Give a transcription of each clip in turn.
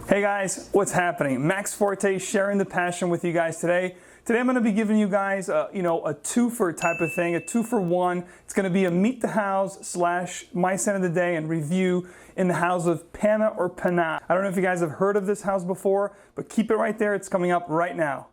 Hey guys, what's happening? Max Forte sharing the passion with you guys today. Today I'm going to be giving you guys a two-for type of thing, a 2-for-1. It's going to be a meet the house / my scent of the day and review in the house of Panah or Panah. I don't know if you guys have heard of this house before, but keep it right there. It's coming up right now.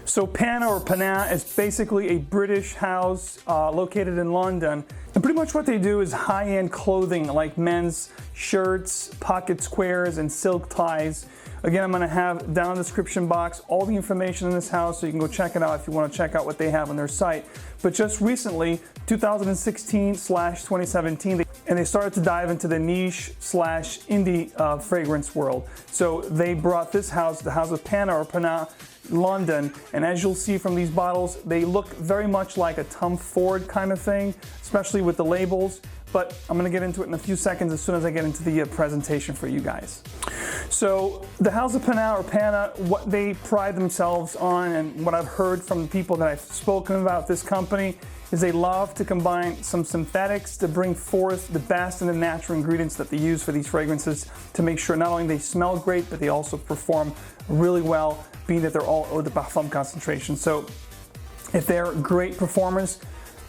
So Panah or Panah is basically a British house located in London. And pretty much what they do is high-end clothing like men's shirts, pocket squares, and silk ties. Again, I'm gonna have down in the description box all the information in this house so you can go check it out if you wanna check out what they have on their site. But just recently, 2016/2017, and they started to dive into the niche / indie fragrance world. So they brought this house, the house of Panah or Panah, London, and as you'll see from these bottles, they look very much like a Tom Ford kind of thing, especially with the labels, but I'm gonna get into it in a few seconds as soon as I get into the presentation for you guys. So the house of Panah or Panah, what they pride themselves on and what I've heard from the people that I've spoken about this company is they love to combine some synthetics to bring forth the best and the natural ingredients that they use for these fragrances to make sure not only they smell great, but they also perform really well, being that they're all eau de parfum concentration. So if they're great performers,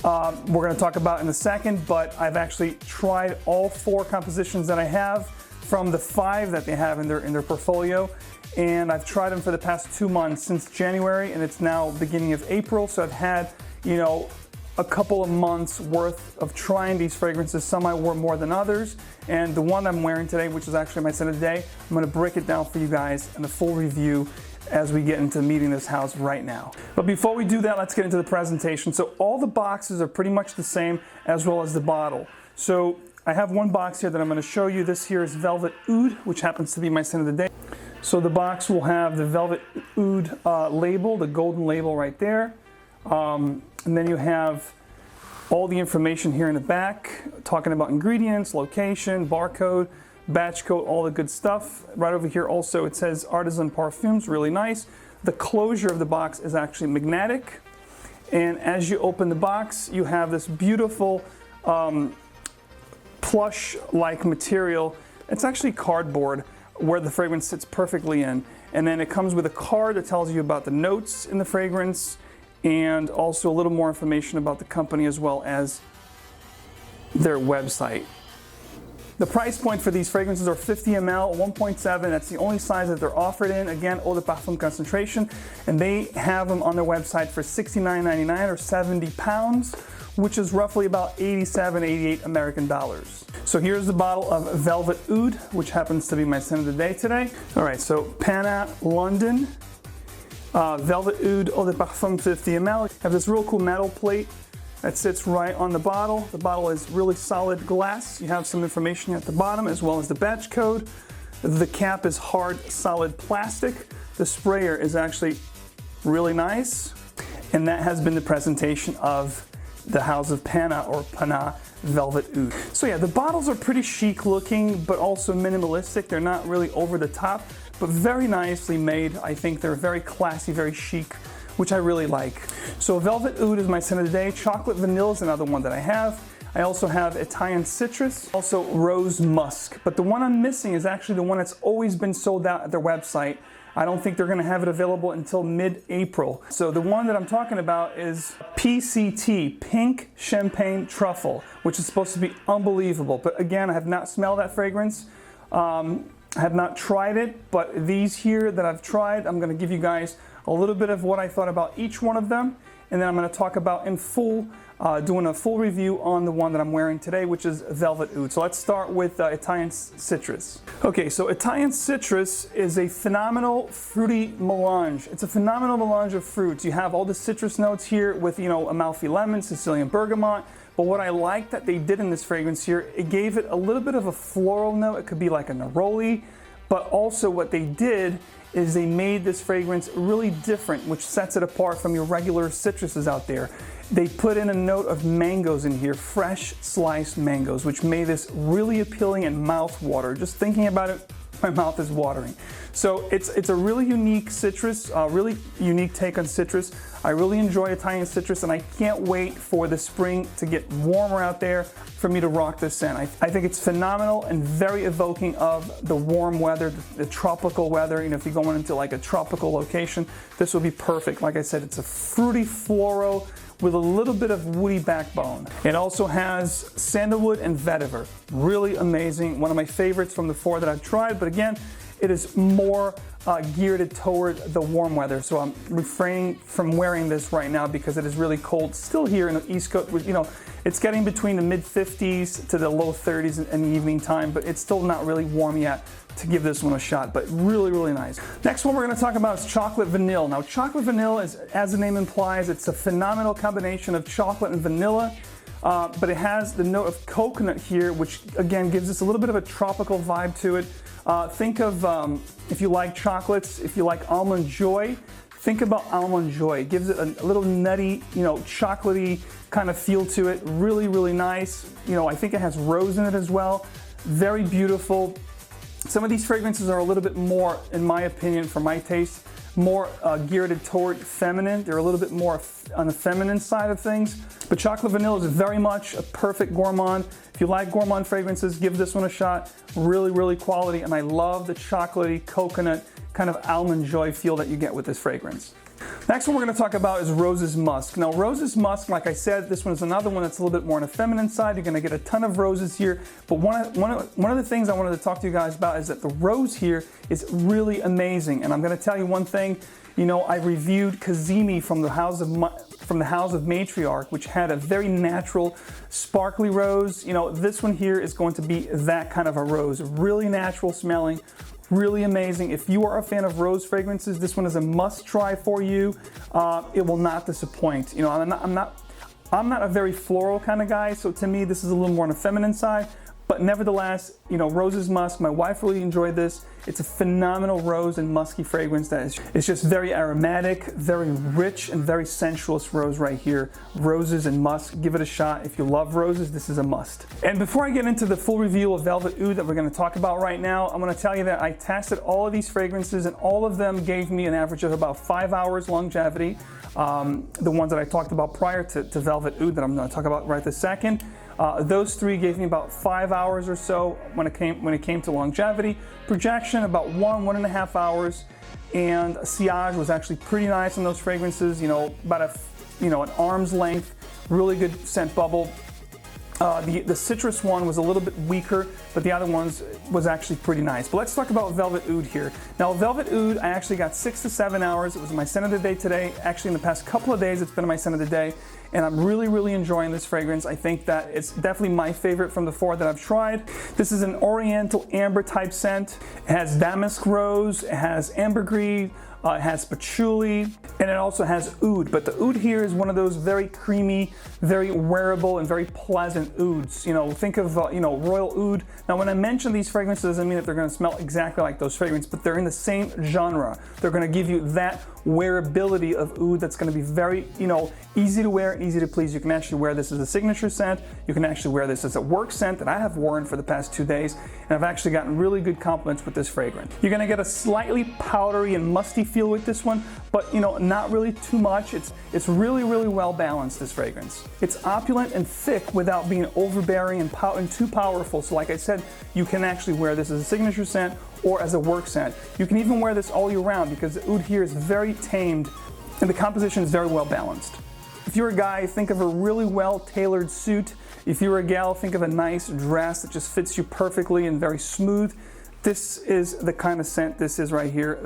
we're going to talk about in a second, but I've actually tried all 4 compositions that I have from the 5 that they have in their portfolio, and I've tried them for the past 2 months since January, and it's now beginning of April. So I've had, a couple of months worth of trying these fragrances. Some I wore more than others, and the one I'm wearing today, which is actually my scent of the day, I'm going to break it down for you guys in a full review as we get into meeting this house right now. But before we do that, let's get into the presentation. So all the boxes are pretty much the same, as well as the bottle. So I have one box here that I'm going to show you. This here is Velvet Oud, which happens to be my scent of the day. So the box will have the Velvet Oud label, the golden label right there. And then you have all the information here in the back, talking about ingredients, location, barcode, batch code, all the good stuff. Right over here also it says Artisan Parfums, really nice. The closure of the box is actually magnetic. And as you open the box, you have this beautiful plush-like material. It's actually cardboard where the fragrance sits perfectly in. And then it comes with a card that tells you about the notes in the fragrance, and also a little more information about the company as well as their website. The price point for these fragrances are 50 ml, 1.7. That's the only size that they're offered in. Again, eau de parfum concentration, and they have them on their website for $69.99 or 70 pounds, which is roughly about 87, 88 American dollars. So here's the bottle of Velvet Oud, which happens to be my scent of the day today. All right, so Panah London. Velvet Oud Eau de Parfum 50 ml. Have this real cool metal plate that sits right on the bottle. The bottle is really solid glass. You have some information at the bottom as well as the batch code. The cap is hard, solid plastic. The sprayer is actually really nice. And that has been the presentation of the house of Panah or Panah Velvet Oud. So yeah, the bottles are pretty chic looking, but also minimalistic. They're not really over the top, but very nicely made. I think they're very classy, very chic, which I really like. So Velvet Oud is my scent of the day. Chocolate Vanilla is another one that I have. I also have Italian Citrus, also Rose Musk. But the one I'm missing is actually the one that's always been sold out at their website. I don't think they're gonna have it available until mid-April. So the one that I'm talking about is PCT, Pink Champagne Truffle, which is supposed to be unbelievable. But again, I have not smelled that fragrance. I have not tried it, but these here that I've tried, I'm gonna give you guys a little bit of what I thought about each one of them, and then I'm gonna talk about in full, doing a full review on the one that I'm wearing today, which is Velvet Oud. So let's start with Italian Citrus. Okay, so Italian Citrus is a phenomenal fruity melange. It's a phenomenal melange of fruits. You have all the citrus notes here with, Amalfi lemon, Sicilian bergamot. But what I like that they did in this fragrance here, it gave it a little bit of a floral note. It could be like a neroli, but also what they did is they made this fragrance really different, which sets it apart from your regular citruses out there. They put in a note of mangoes in here, fresh sliced mangoes, which made this really appealing and mouth water. Just thinking about it, my mouth is watering. So it's a really unique citrus, really unique take on citrus. I really enjoy Italian citrus, and I can't wait for the spring to get warmer out there for me to rock this scent. I think it's phenomenal and very evoking of the warm weather, the tropical weather. You know, if you're going into like a tropical location, this will be perfect. Like I said, it's a fruity floral with a little bit of woody backbone. It also has sandalwood and vetiver. Really amazing. One of my favorites from the 4 that I've tried, but again, it is more geared toward the warm weather. So I'm refraining from wearing this right now because it is really cold still here in the East Coast. You know, it's getting between the mid 50s to the low 30s in the evening time, but it's still not really warm yet to give this one a shot, but really, really nice. Next one we're gonna talk about is chocolate vanilla. Now, chocolate vanilla is, as the name implies, it's a phenomenal combination of chocolate and vanilla, but it has the note of coconut here, which again gives us a little bit of a tropical vibe to it. Think of, if you like chocolates, if you like Almond Joy, think about Almond Joy. It gives it a little nutty, you know, chocolatey kind of feel to it. Really, really nice. You know, I think it has rose in it as well. Very beautiful. Some of these fragrances are a little bit more, in my opinion, for my taste, more geared toward feminine. They're a little bit more on the feminine side of things. But chocolate vanilla is very much a perfect gourmand. If you like gourmand fragrances, give this one a shot. Really, really quality. And I love the chocolatey, coconut, kind of Almond Joy feel that you get with this fragrance. Next one we're going to talk about is Rose's Musk. Now, Rose's Musk, like I said, this one is another one that's a little bit more on the feminine side. You're going to get a ton of roses here. But one of the things I wanted to talk to you guys about is that the rose here is really amazing. And I'm going to tell you one thing. You know, I reviewed Kazemi from the House of Matriarch, which had a very natural, sparkly rose. You know, this one here is going to be that kind of a rose. Really natural smelling. Really amazing. If you are a fan of rose fragrances, this one is a must try for you. It will not disappoint. You know, I'm not a very floral kind of guy, so to me this is a little more on the feminine side. But nevertheless, you know, Rose's Musk, my wife really enjoyed this. It's a phenomenal rose and musky fragrance that is it's just very aromatic, very rich, and very sensuous rose right here. Roses and musk, give it a shot. If you love roses, this is a must. And before I get into the full review of Velvet Oud that we're gonna talk about right now, I'm gonna tell you that I tested all of these fragrances and all of them gave me an average of about 5 hours longevity. The ones that I talked about prior to Velvet Oud that I'm gonna talk about right this second. Those 3 gave me about 5 hours or so when it came to longevity. Projection about 1.5 hours, and sillage was actually pretty nice on those fragrances. You know, about an arm's length, really good scent bubble. The citrus one was a little bit weaker, but the other ones was actually pretty nice. But let's talk about Velvet Oud here. Now, Velvet Oud, I actually got 6 to 7 hours. It was my scent of the day today. Actually, in the past couple of days, it's been my scent of the day. And I'm really, really enjoying this fragrance. I think that it's definitely my favorite from the 4 that I've tried. This is an oriental amber type scent. It has damask rose, it has ambergris, it has patchouli, and it also has oud. But the oud here is one of those very creamy, very wearable, and very pleasant ouds. You know, think of royal oud. Now, when I mention these fragrances, it doesn't mean that they're going to smell exactly like those fragrances, but they're in the same genre. They're going to give you that wearability of oud that's going to be very, easy to wear and easy to please. You can actually wear this as a signature scent. You can actually wear this as a work scent that I have worn for the past 2 days, and I've actually gotten really good compliments with this fragrance. You're going to get a slightly powdery and musty feel with this one, but not really too much. It's really, really well balanced, this fragrance. It's opulent and thick without being overbearing and too powerful. So like I said, you can actually wear this as a signature scent or as a work scent. You can even wear this all year round because the oud here is very tamed and the composition is very well balanced. If you're a guy, think of a really well tailored suit. If you're a gal, think of a nice dress that just fits you perfectly and very smooth. This is the kind of scent this is right here.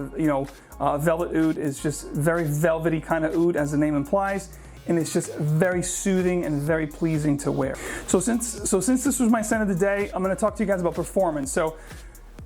Velvet Oud is just very velvety kind of oud, as the name implies, and it's just very soothing and very pleasing to wear. So since this was my scent of the day, I'm going to talk to you guys about performance. So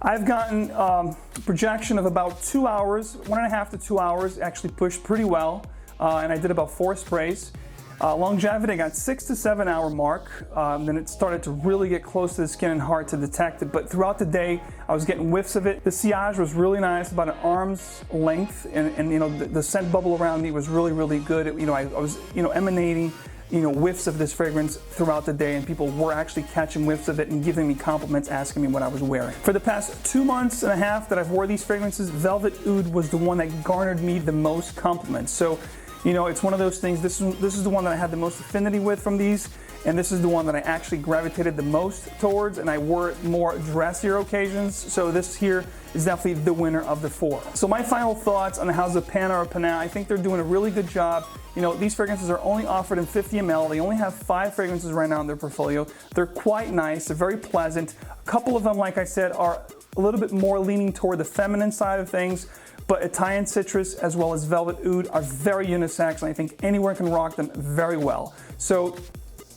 I've gotten projection of about 2 hours, 1.5 to 2 hours, actually pushed pretty well, and I did about 4 sprays. Longevity, I got 6 to 7 hour mark. Then it started to really get close to the skin and hard to detect it. But throughout the day, I was getting whiffs of it. The sillage was really nice, about an arm's length, and the scent bubble around me was really, really good. I was emanating whiffs of this fragrance throughout the day, and people were actually catching whiffs of it and giving me compliments, asking me what I was wearing. For the past 2.5 months that I've wore these fragrances, Velvet Oud was the one that garnered me the most compliments. So You know, it's one of those things, this is the one that I had the most affinity with from these, and this is the one that I actually gravitated the most towards, and I wore it more dressier occasions, so this here is definitely the winner of the 4. So my final thoughts on the House of Panah or Panah, I think they're doing a really good job. You know, these fragrances are only offered in 50 ml. They only have 5 fragrances right now in their portfolio. They're quite nice, they're very pleasant. A couple of them, like I said, are a little bit more leaning toward the feminine side of things, but Italian citrus as well as velvet oud are very unisex, and I think anyone can rock them very well. So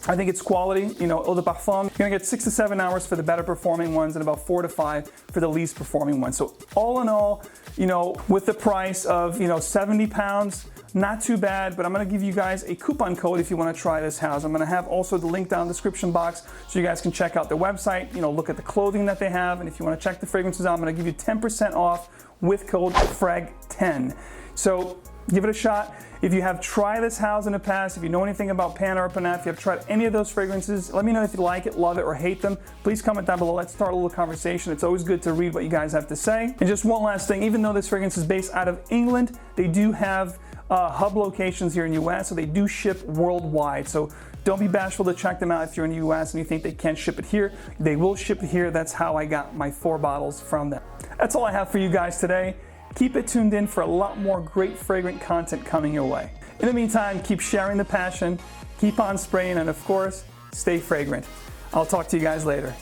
I think it's quality. You know, eau de parfum, you're gonna get 6 to 7 hours for the better performing ones and about 4 to 5 for the least performing ones. So all in all, you know, with the price of, you know, 70 pounds, not too bad, but I'm gonna give you guys a coupon code if you wanna try this house. I'm gonna have also the link down in the description box so you guys can check out their website, you know, look at the clothing that they have, and if you wanna check the fragrances out, I'm gonna give you 10% off with code FRAG10. So give it a shot. If you have tried this house in the past, if you know anything about Panah or Panah, if you have tried any of those fragrances, let me know if you like it, love it, or hate them. Please comment down below. Let's start a little conversation. It's always good to read what you guys have to say. And just one last thing, even though this fragrance is based out of England, they do have hub locations here in the US, so they do ship worldwide. So don't be bashful to check them out if you're in the US and you think they can't ship it here. They will ship it here. That's how I got my 4 bottles from them. That's all I have for you guys today. Keep it tuned in for a lot more great fragrant content coming your way. In the meantime, keep sharing the passion, keep on spraying, and of course, stay fragrant. I'll talk to you guys later.